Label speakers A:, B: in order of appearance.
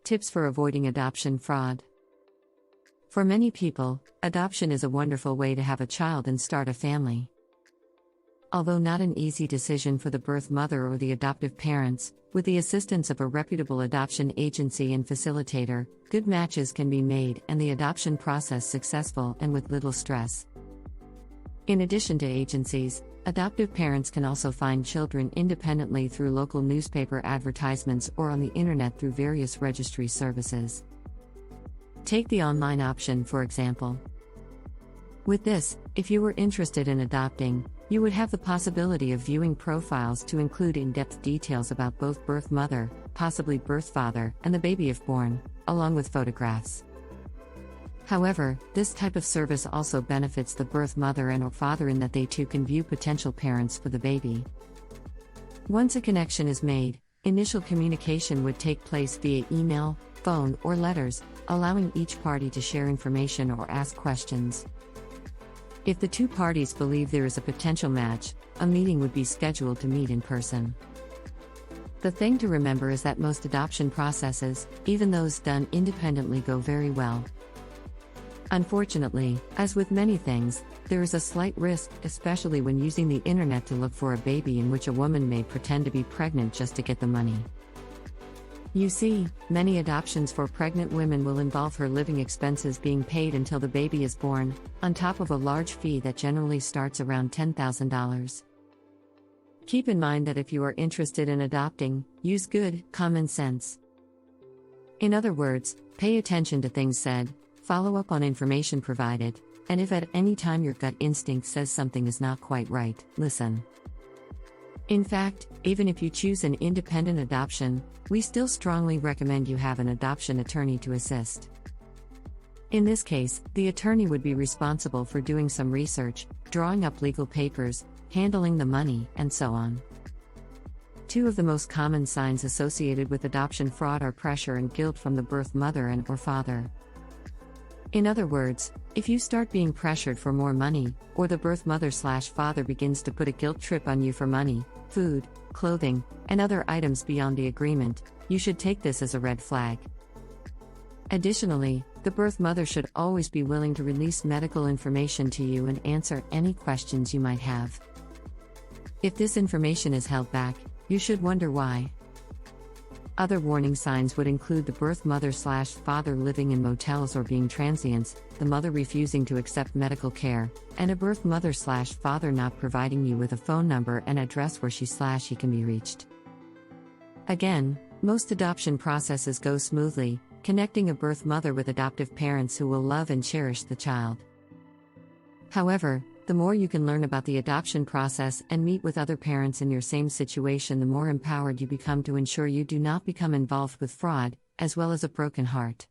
A: Tips for avoiding adoption fraud. For many people, adoption is a wonderful way to have a child and start a family. Although not an easy decision for the birth mother or the adoptive parents, with the assistance of a reputable adoption agency and facilitator, good matches can be made and the adoption process successful and with little stress. In addition to agencies, adoptive parents can also find children independently through local newspaper advertisements or on the internet through various registry services. Take the online option, for example. With this, if you were interested in adopting, you would have the possibility of viewing profiles to include in-depth details about both birth mother, possibly birth father, and the baby if born, along with photographs. However, this type of service also benefits the birth mother and/or father in that they too can view potential parents for the baby. Once a connection is made, initial communication would take place via email, phone, or letters, allowing each party to share information or ask questions. If the two parties believe there is a potential match, a meeting would be scheduled to meet in person. The thing to remember is that most adoption processes, even those done independently, go very well. Unfortunately, as with many things, there is a slight risk, especially when using the internet to look for a baby, in which a woman may pretend to be pregnant just to get the money. You see, many adoptions for pregnant women will involve her living expenses being paid until the baby is born, on top of a large fee that generally starts around $10,000. Keep in mind that if you are interested in adopting, use good, common sense. In other words, pay attention to things said, follow up on information provided, and if at any time your gut instinct says something is not quite right, listen. In fact, even if you choose an independent adoption, we still strongly recommend you have an adoption attorney to assist. In this case, the attorney would be responsible for doing some research, drawing up legal papers, handling the money, and so on. Two of the most common signs associated with adoption fraud are pressure and guilt from the birth mother and/or father. In other words, if you start being pressured for more money, or the birth mother/father begins to put a guilt trip on you for money, food, clothing, and other items beyond the agreement, you should take this as a red flag. Additionally, the birth mother should always be willing to release medical information to you and answer any questions you might have. If this information is held back, you should wonder why. Other warning signs would include the birth mother/father living in motels or being transients, the mother refusing to accept medical care, and a birth mother/father not providing you with a phone number and address where she/he can be reached. Again, most adoption processes go smoothly, connecting a birth mother with adoptive parents who will love and cherish the child. However, the more you can learn about the adoption process and meet with other parents in your same situation, the more empowered you become to ensure you do not become involved with fraud, as well as a broken heart.